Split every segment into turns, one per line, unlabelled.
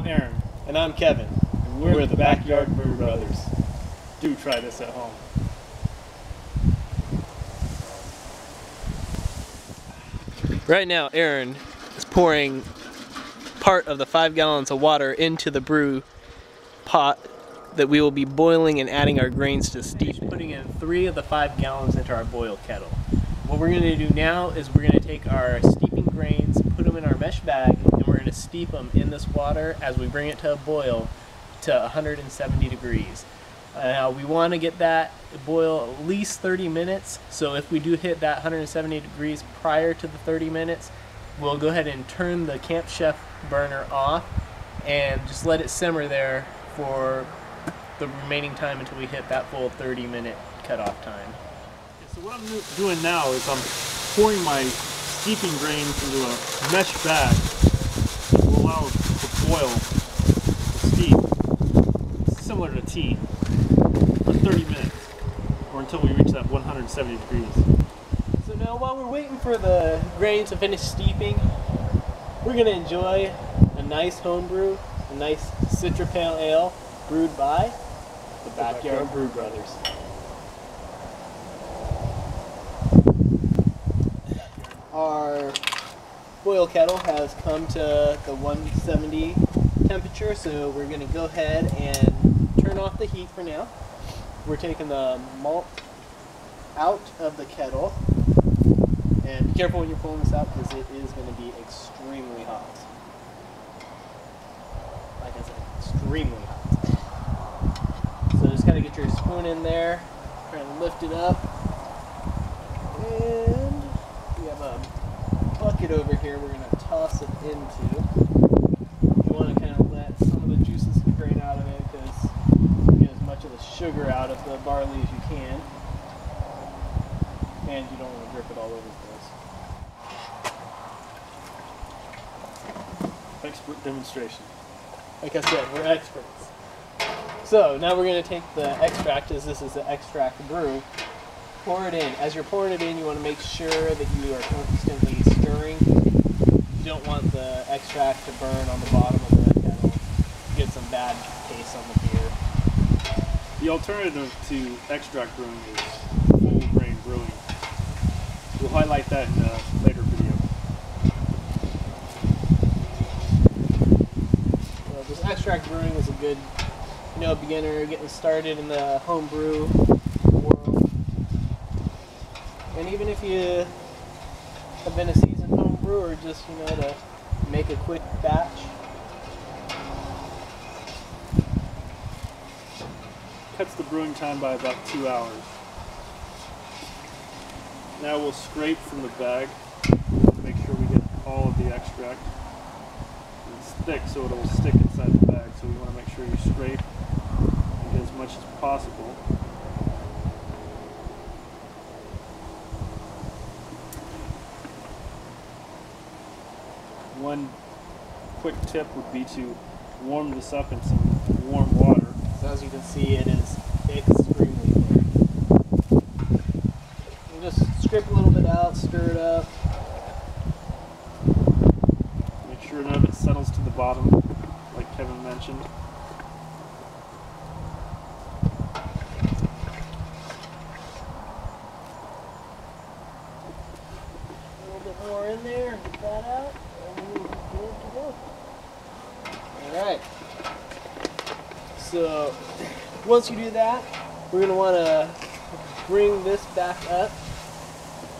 I'm Aaron.
And I'm Kevin.
And we're the Backyard Brew Brothers. Do try this at home.
Right now, Aaron is pouring part of the 5 gallons of water into the brew pot that we will be boiling and adding our grains to steep. Putting in 3 of the 5 gallons into our boil kettle. What we're going to do now is we're going to take our steeping grains, put them in our mesh bag, and we're going to steep them in this water as we bring it to a boil to 170 degrees. Now we want to get that boil at least 30 minutes, so if we do hit that 170 degrees prior to the 30 minutes, we'll go ahead and turn the Camp Chef burner off and just let it simmer there for the remaining time until we hit that full 30-minute cutoff time.
So what I'm doing now is I'm pouring my steeping grains into a mesh bag that will allow the boil to steep, similar to tea, for 30 minutes, or until we reach that 170 degrees.
So now while we're waiting for the grains to finish steeping, we're going to enjoy a nice home brew, a nice Citra Pale Ale brewed by the Backyard Brew Brothers. Our boil kettle has come to the 170 temperature, so we're going to go ahead and turn off the heat for now. We're taking the malt out of the kettle, and be careful when you're pulling this out because it is going to be extremely hot. Like I said, extremely hot. So just kind of get your spoon in there, try and lift it up, and we have a bucket over here we're going to toss it into. You want to kind of let some of the juices drain out of it because you get as much of the sugar out of the barley as you can. And you don't want to drip it all over the place.
Expert demonstration.
Like I said, we're experts. So now we're going to take the extract, as this is the extract brew, pour it in. As you're pouring it in, you want to make sure that you are constantly stirring. You don't want the extract to burn on the bottom of the kettle. You get some bad taste on the beer.
The alternative to extract brewing is full grain brewing. We'll highlight that in a later video.
So this extract brewing is a good, beginner getting started in the home brew world. And even if you have been a seasoned home brewer, or just to make a quick batch.
Cuts the brewing time by about 2 hours. Now we'll scrape from the bag to make sure we get all of the extract. It's thick, so it'll stick inside the bag, so we want to make sure you scrape and get as much as possible. One quick tip would be to warm this up in some warm water.
So as you can see, it is extremely thick. You just scrape a little bit out, stir it up.
Make sure none of it settles to the bottom, like Kevin mentioned.
A little bit more in there, get that out, and we're good to go. Alright. So once you do that, we're going to want to bring this back up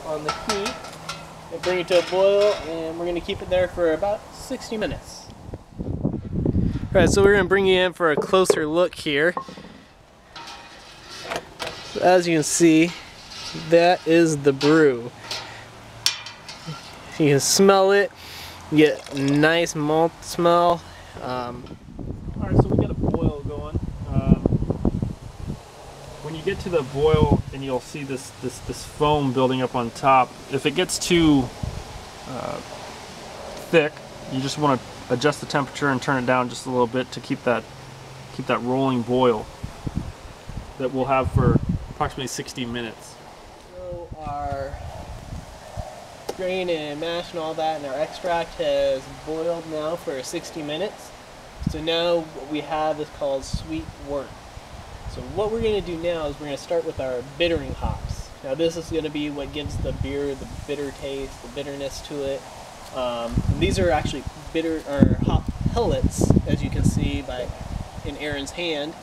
on the heat and bring it to a boil, and we're going to keep it there for about 60 minutes. Alright, so we're going to bring you in for a closer look here. So as you can see, that is the brew. You can smell it, you get nice malt smell.
Alright, so we got a boil going. When you get to the boil, and you'll see this foam building up on top. If it gets too thick, you just want to adjust the temperature and turn it down just a little bit to keep that rolling boil that we'll have for approximately 60 minutes.
So our grain and mash and all that and our extract has boiled now for 60 minutes. So now what we have is called sweet wort. So what we're going to do now is we're going to start with our bittering hops. Now this is going to be what gives the beer the bitter taste, the bitterness to it. These are actually bitter or hop pellets, as you can see in Aaron's hand.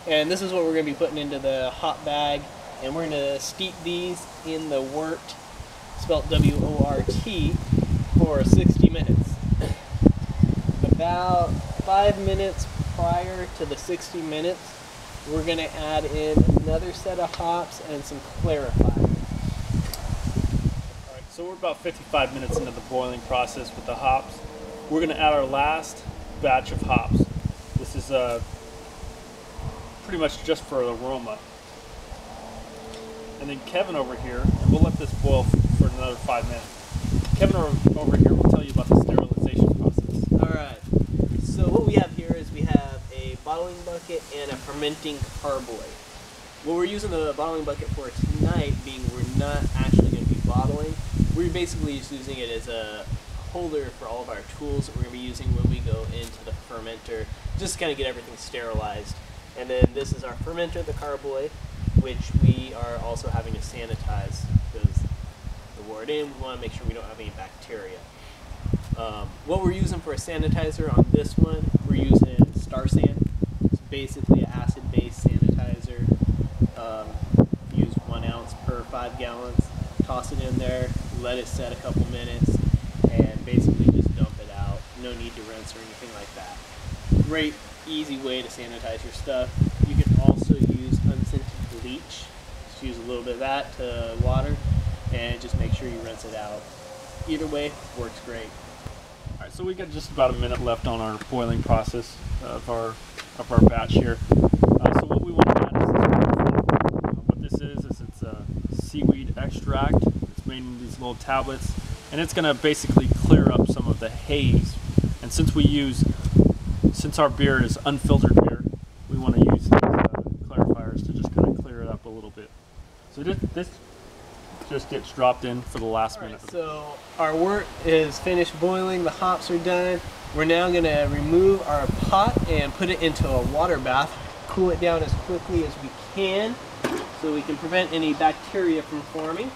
And this is what we're going to be putting into the hop bag. And we're going to steep these in the wort, spelled W-O-R-T, for 60 minutes. About 5 minutes prior to the 60 minutes, we're going to add in another set of hops and some clarifiers.
Alright, so we're about 55 minutes into the boiling process with the hops. We're going to add our last batch of hops. This is pretty much just for the aroma. And then Kevin over here, and we'll let this boil for another 5 minutes. Kevin over here will tell you about the sterilization process.
Alright, so what we have here is we have a bottling bucket and a fermenting carboy. What we're using the bottling bucket for tonight, being we're not actually going to be bottling, we're basically just using it as a holder for all of our tools that we're going to be using when we go into the fermenter, just to kind of get everything sterilized. And then this is our fermenter, the carboy, which we are also having to sanitize because the wort in, we want to make sure we don't have any bacteria. What we're using for a sanitizer on this one, we're using Star San. It's basically an acid-based sanitizer. Use 1 ounce per 5 gallons. Toss it in there, let it set a couple minutes, and basically just dump it out. No need to rinse or anything like that. Great, easy way to sanitize your stuff. You can also use unscented bleach. Just use a little bit of that to water, and just make sure you rinse it out. Either way, works great.
Alright, so we got just about a minute left on our boiling process of our batch here. So what we want to add is this. What this is it's a seaweed extract. It's made in these little tablets, and it's going to basically clear up some of the haze. And since our beer is unfiltered beer, we want to use these clarifiers to just kind of clear it up a little bit. So this just gets dropped in for the last minute.
So our wort is finished boiling, the hops are done. We're now going to remove our pot and put it into a water bath, cool it down as quickly as we can so we can prevent any bacteria from forming.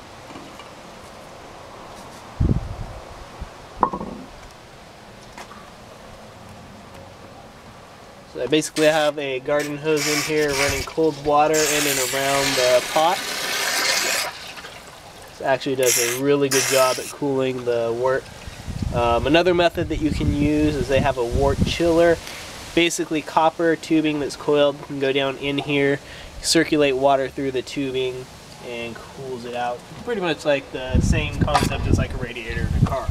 So I basically have a garden hose in here running cold water in and around the pot. This actually does a really good job at cooling the wort. Another method that you can use is they have a wort chiller. Basically copper tubing that's coiled can go down in here, circulate water through the tubing, and cools it out. Pretty much like the same concept as like a radiator in a car.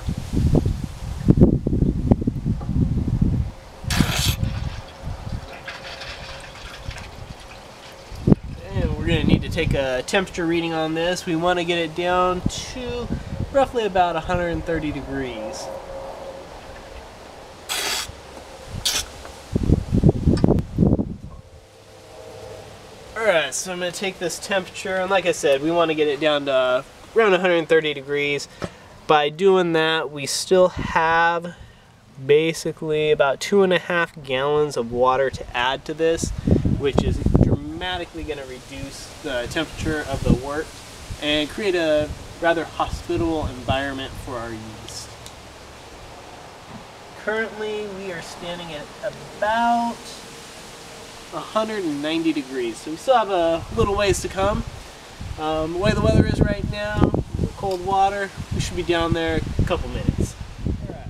We're going to need to take a temperature reading on this. We want to get it down to roughly about 130 degrees. Alright, so I'm going to take this temperature, and like I said, we want to get it down to around 130 degrees. By doing that, we still have basically about 2.5 gallons of water to add to this, which is dramatically going to reduce the temperature of the wort and create a rather hospitable environment for our yeast. Currently, we are standing at about 190 degrees, so we still have a little ways to come. The way the weather is right now, cold water, we should be down there a couple minutes. Alright,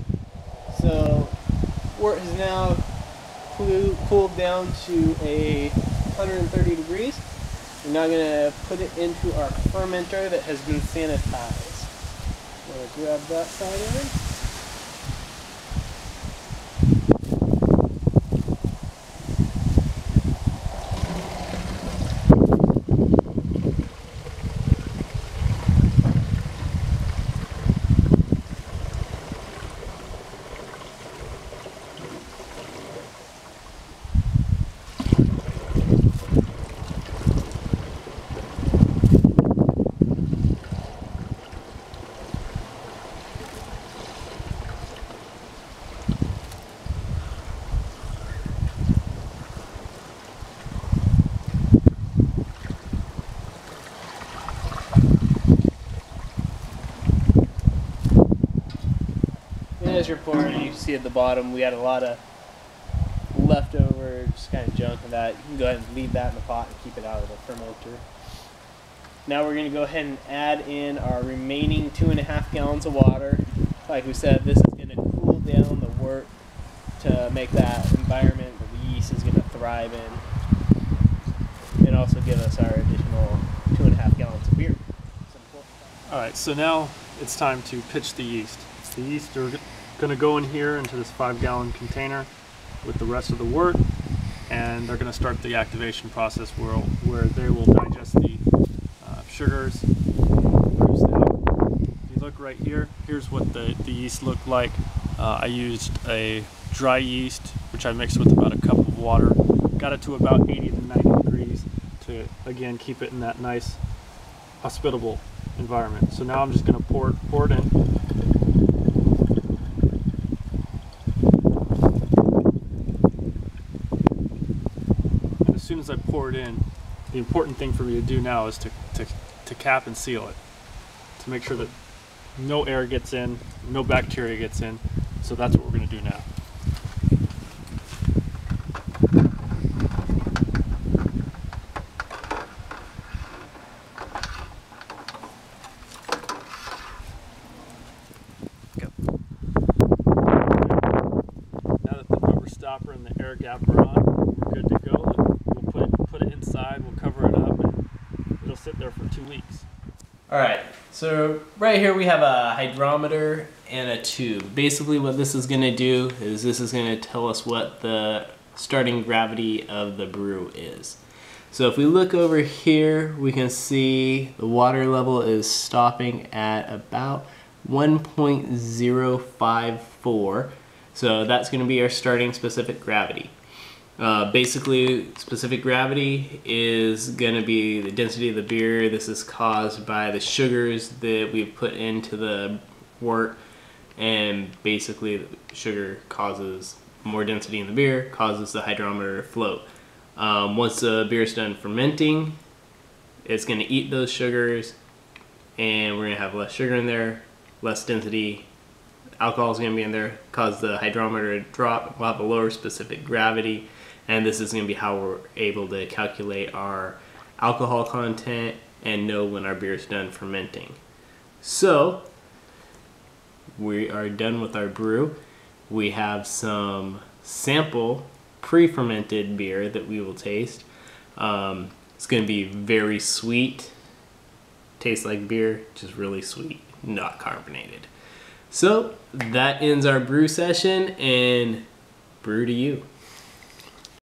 so wort is now cooled down to a 130 degrees. We're now going to put it into our fermenter that has been sanitized. I'm going to grab that side of it. as you're pouring, you see at the bottom we had a lot of leftover, just kind of junk of that. You can go ahead and leave that in the pot and keep it out of the fermenter. Now we're going to go ahead and add in our remaining 2.5 gallons of water. Like we said, this is going to cool down the wort to make that environment that the yeast is going to thrive in, and also give us our additional 2.5 gallons of beer.
Alright, so now it's time to pitch the yeast. The yeast are going to go in here into this 5-gallon container with the rest of the wort, and they're going to start the activation process where they will digest the sugars. If you look right here, here's what the yeast looked like. I used a dry yeast, which I mixed with about a cup of water. Got it to about 80 to 90 degrees to, again, keep it in that nice, hospitable environment. So now I'm just going to pour it in. And as soon as I pour it in, the important thing for me to do now is to cap and seal it, to make sure that no air gets in, no bacteria gets in. So that's what we're going to do now. Now that the rubber stopper and the air gap are on, we're good to go. We'll put it inside, we'll cover it up, and it'll sit there for 2 weeks.
Alright, so right here we have a hydrometer and a tube. Basically what this is going to do is this is going to tell us what the starting gravity of the brew is. So if we look over here, we can see the water level is stopping at about 1.054. So that's going to be our starting specific gravity. Basically, specific gravity is going to be the density of the beer. This is caused by the sugars that we've put into the wort, and basically the sugar causes more density in the beer, causes the hydrometer to float. Once the beer is done fermenting, it's going to eat those sugars, and we're going to have less sugar in there, less density. Alcohol is going to be in there, cause the hydrometer to drop. We'll have a lower specific gravity, and this is going to be how we're able to calculate our alcohol content and know when our beer is done fermenting. So we are done with our brew. We have some sample pre-fermented beer that we will taste. It's going to be very sweet, tastes like beer, just really sweet, not carbonated. So that ends our brew session, and brew to you.